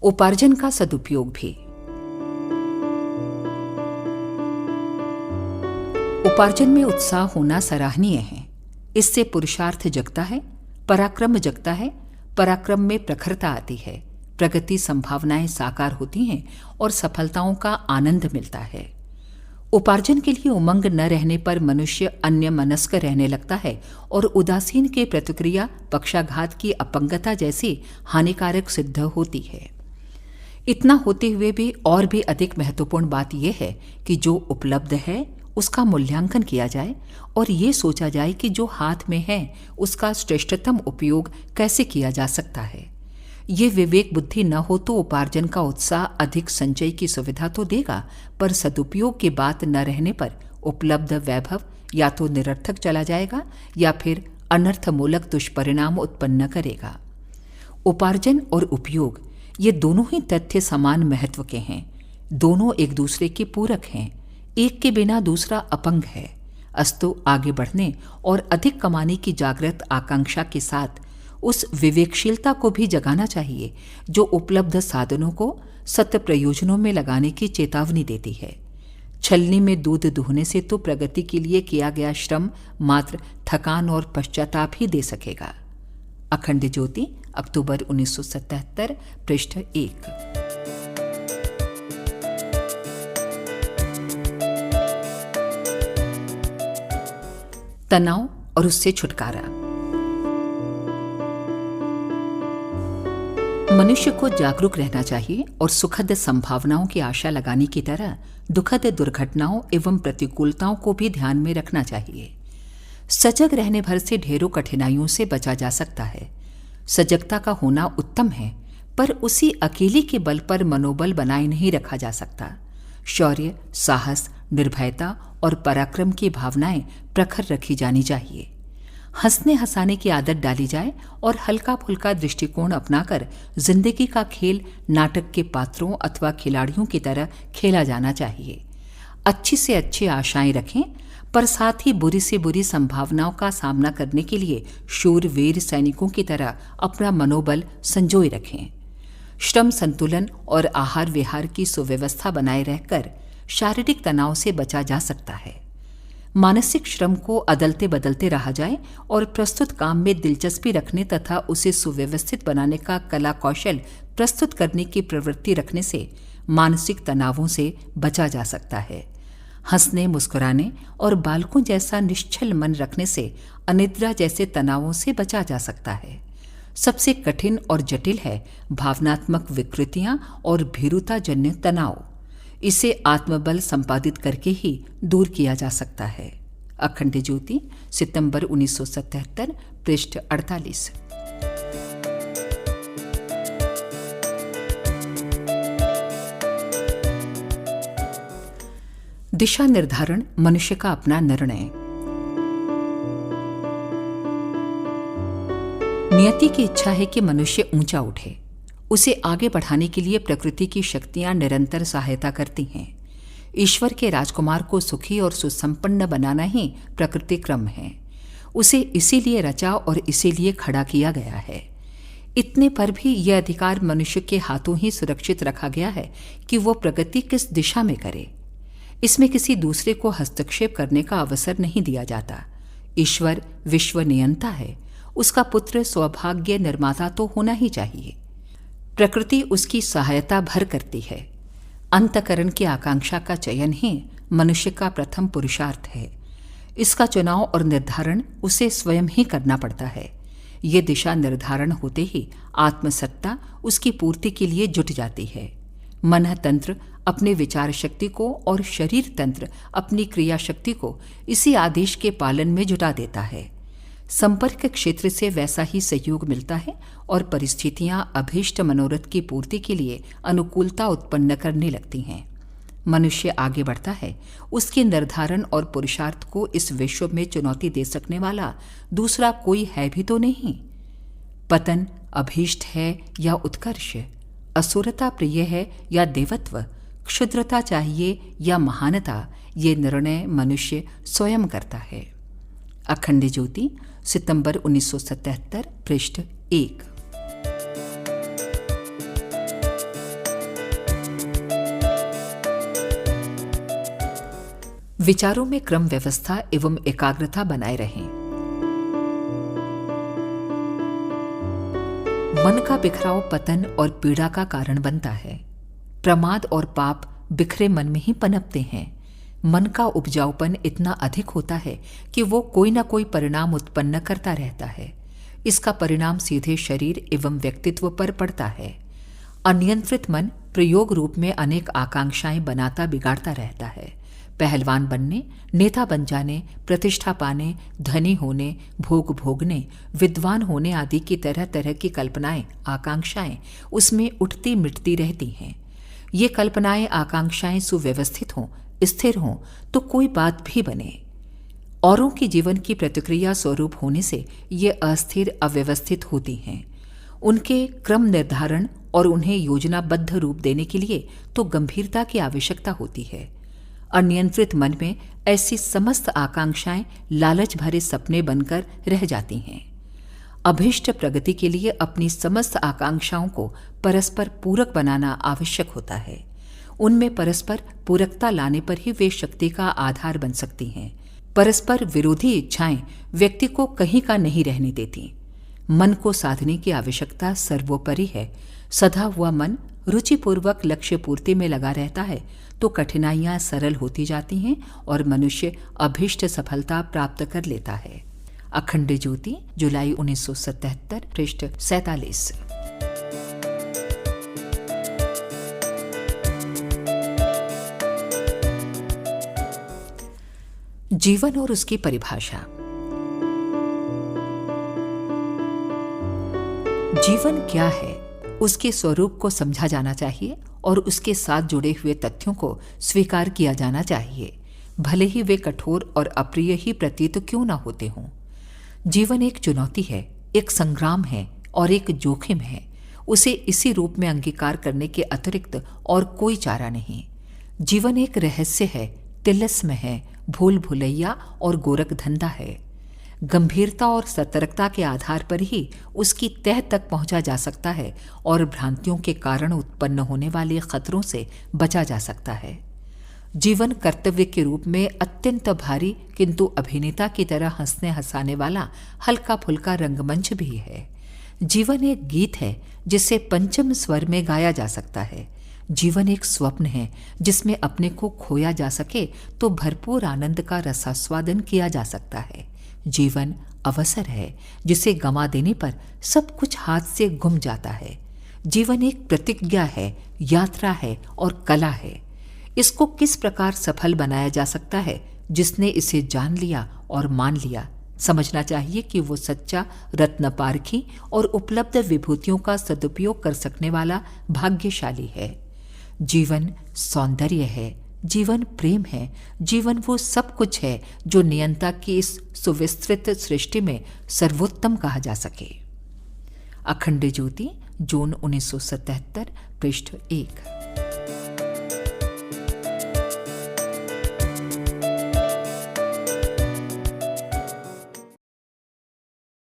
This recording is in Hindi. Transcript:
उपार्जन का सदुपयोग भी। उपार्जन में उत्साह होना सराहनीय है। इससे पुरुषार्थ जगता है, पराक्रम जगता है, पराक्रम में प्रखरता आती है, प्रगति संभावनाएं साकार होती हैं और सफलताओं का आनंद मिलता है। उपार्जन के लिए उमंग न रहने पर मनुष्य अन्य मनस्क रहने लगता है और उदासीन के प्रतिक्रिया पक्षाघात की अपंगता जैसी हानिकारक सिद्ध होती है। इतना होते हुए भी और भी अधिक महत्वपूर्ण बात यह है कि जो उपलब्ध है उसका मूल्यांकन किया जाए और ये सोचा जाए कि जो हाथ में है उसका श्रेष्ठतम उपयोग कैसे किया जा सकता है। ये विवेक बुद्धि न हो तो उपार्जन का उत्साह अधिक संचय की सुविधा तो देगा, पर सदुपयोग की बात न रहने पर उपलब्ध वैभव या तो निरर्थक चला जाएगा या फिर अनर्थमूलक दुष्परिणाम उत्पन्न करेगा। उपार्जन और उपयोग ये दोनों ही तथ्य समान महत्व के हैं। दोनों एक दूसरे के पूरक हैं। एक के बिना दूसरा अपंग है। अस्तु आगे बढ़ने और अधिक कमाने की जागृत आकांक्षा के साथ उस विवेकशीलता को भी जगाना चाहिए जो उपलब्ध साधनों को सत प्रयोजनों में लगाने की चेतावनी देती है। छलनी में दूध दुहने से तो प्रगति के लिए किया गया श्रम मात्र थकान और पश्चाताप ही दे सकेगा। अखंड ज्योति, अक्टूबर 1977, पृष्ठ 1। तनाव और उससे छुटकारा। मनुष्य को जागरूक रहना चाहिए और सुखद संभावनाओं की आशा लगाने की तरह दुखद दुर्घटनाओं एवं प्रतिकूलताओं को भी ध्यान में रखना चाहिए। सजग रहने भर से ढेरों कठिनाइयों से बचा जा सकता है। सजगता का होना उत्तम है, पर उसी अकेले के बल पर मनोबल बनाए नहीं रखा जा सकता। शौर्य, साहस, निर्भयता और पराक्रम की भावनाएं प्रखर रखी जानी चाहिए। हंसने हंसाने की आदत डाली जाए और हल्का फुल्का दृष्टिकोण अपनाकर जिंदगी का खेल नाटक के पात्रों अथवा खिलाड़ियों की तरह खेला जाना चाहिए। अच्छी से अच्छी आशाएं रखें, पर साथ ही बुरी से बुरी संभावनाओं का सामना करने के लिए शूरवीर सैनिकों की तरह अपना मनोबल संजोए रखें। श्रम संतुलन और आहार विहार की सुव्यवस्था बनाए रहकर शारीरिक तनाव से बचा जा सकता है। मानसिक श्रम को अदलते बदलते रहा जाए और प्रस्तुत काम में दिलचस्पी रखने तथा उसे सुव्यवस्थित बनाने का कला कौशल प्रस्तुत करने की प्रवृत्ति रखने से मानसिक तनावों से बचा जा सकता है। हंसने, मुस्कुराने और बालकों जैसा निश्चल मन रखने से अनिद्रा जैसे तनावों से बचा जा सकता है। सबसे कठिन और जटिल है भावनात्मक विकृतियां और भीरुताजन्य तनाव। इसे आत्मबल संपादित करके ही दूर किया जा सकता है। अखंड ज्योति, सितंबर 1977, पृष्ठ 48। दिशा निर्धारण मनुष्य का अपना निर्णय। नियति की इच्छा है कि मनुष्य ऊंचा उठे। उसे आगे बढ़ाने के लिए प्रकृति की शक्तियां निरंतर सहायता करती हैं। ईश्वर के राजकुमार को सुखी और सुसंपन्न बनाना ही प्रकृति क्रम है। उसे इसीलिए रचा और इसीलिए खड़ा किया गया है। इतने पर भी यह अधिकार मनुष्य के हाथों ही सुरक्षित रखा गया है कि वो प्रगति किस दिशा में करे। इसमें किसी दूसरे को हस्तक्षेप करने का अवसर नहीं दिया जाता। ईश्वर विश्व नियंता है। उसका पुत्र सौभाग्य निर्माता तो होना ही चाहिए। प्रकृति उसकी सहायता भर करती है। अंतःकरण की आकांक्षा का चयन ही मनुष्य का प्रथम पुरुषार्थ है। इसका चुनाव और निर्धारण उसे स्वयं ही करना पड़ता है। ये दिशा निर्धारण होते ही आत्मसत्ता उसकी पूर्ति के लिए जुट जाती है। मन तंत्र अपने विचार शक्ति को और शरीर तंत्र अपनी क्रिया शक्ति को इसी आदेश के पालन में जुटा देता है। संपर्क क्षेत्र से वैसा ही सहयोग मिलता है और परिस्थितियां अभीष्ट मनोरथ की पूर्ति के लिए अनुकूलता उत्पन्न करने लगती हैं। मनुष्य आगे बढ़ता है, उसके निर्धारण और पुरुषार्थ को इस विश्व में चुनौती दे सकने वाला दूसरा कोई है भी तो नहीं। पतन अभीष्ट है या उत्कर्ष, असुरता प्रिय है या देवत्व, क्षुद्रता चाहिए या महानता, ये निर्णय मनुष्य स्वयं करता है। अखंड ज्योति, सितंबर 1977, पृष्ठ 1। विचारों में क्रम व्यवस्था एवं एकाग्रता बनाए रहें। मन का बिखराव पतन और पीड़ा का कारण बनता है। प्रमाद और पाप बिखरे मन में ही पनपते हैं। मन का उपजाऊपन इतना अधिक होता है कि वो कोई ना कोई परिणाम उत्पन्न करता रहता है। इसका परिणाम सीधे शरीर एवं व्यक्तित्व पर पड़ता है। अनियंत्रित मन प्रयोग रूप में अनेक आकांक्षाएं बनाता बिगाड़ता रहता है। पहलवान बनने, नेता बन जाने, प्रतिष्ठा पाने, धनी होने, भोग भोगने, विद्वान होने आदि की तरह तरह की कल्पनाएं, आकांक्षाएं उसमें उठती मिटती रहती हैं। ये कल्पनाएं, आकांक्षाएं सुव्यवस्थित हों, स्थिर हों तो कोई बात भी बने। औरों की जीवन की प्रतिक्रिया स्वरूप होने से ये अस्थिर, अव्यवस्थित होती हैं। उनके क्रम निर्धारण और उन्हें योजनाबद्ध रूप देने के लिए तो गंभीरता की आवश्यकता होती है। अनियंत्रित मन में ऐसी समस्त आकांक्षाएं लालच भरे सपने बनकर रह जाती हैं। अभीष्ट प्रगति के लिए अपनी समस्त आकांक्षाओं को परस्पर पूरक बनाना आवश्यक होता है। उनमें परस्पर पूरकता लाने पर ही वे शक्ति का आधार बन सकती हैं। परस्पर विरोधी इच्छाएं व्यक्ति को कहीं का नहीं रहने देती। मन को साधने की आवश्यकता सर्वोपरि है। सधा हुआ मन रुचिपूर्वक लक्ष्य पूर्ति में लगा रहता है तो कठिनाइयां सरल होती जाती हैं और मनुष्य अभीष्ट सफलता प्राप्त कर लेता है। अखंड ज्योति, जुलाई 1977, पृष्ठ 47। जीवन और उसकी परिभाषा। जीवन क्या है, उसके स्वरूप को समझा जाना चाहिए और उसके साथ जुड़े हुए तथ्यों को स्वीकार किया जाना चाहिए, भले ही वे कठोर और अप्रिय ही प्रतीत क्यों न होते हों। जीवन एक चुनौती है, एक संग्राम है और एक जोखिम है। उसे इसी रूप में अंगीकार करने के अतिरिक्त और कोई चारा नहीं। जीवन एक रहस्य है, तिलस्म है, भूल भुलैया और गोरख धंधा है। गंभीरता और सतर्कता के आधार पर ही उसकी तह तक पहुंचा जा सकता है और भ्रांतियों के कारण उत्पन्न होने वाले खतरों से बचा जा सकता है। जीवन कर्तव्य के रूप में अत्यंत भारी किंतु अभिनेता की तरह हंसने हंसाने वाला हल्का फुल्का रंगमंच भी है। जीवन एक गीत है जिसे पंचम स्वर में गाया जा सकता है। जीवन एक स्वप्न है जिसमें अपने को खोया जा सके तो भरपूर आनंद का रसास्वादन किया जा सकता है। जीवन अवसर है जिसे गंवा देने पर सब कुछ हाथ से गुम जाता है। जीवन एक प्रतिज्ञा है, यात्रा है और कला है। इसको किस प्रकार सफल बनाया जा सकता है, जिसने इसे जान लिया और मान लिया, समझना चाहिए कि वो सच्चा रत्न पारखी और उपलब्ध विभूतियों का सदुपयोग कर सकने वाला भाग्यशाली है। जीवन सौंदर्य है, जीवन प्रेम है, जीवन वो सब कुछ है जो नियंता की इस सुविस्तृत सृष्टि में सर्वोत्तम कहा जा सके। अखंड ज्योति, जून 1977, पृष्ठ 1।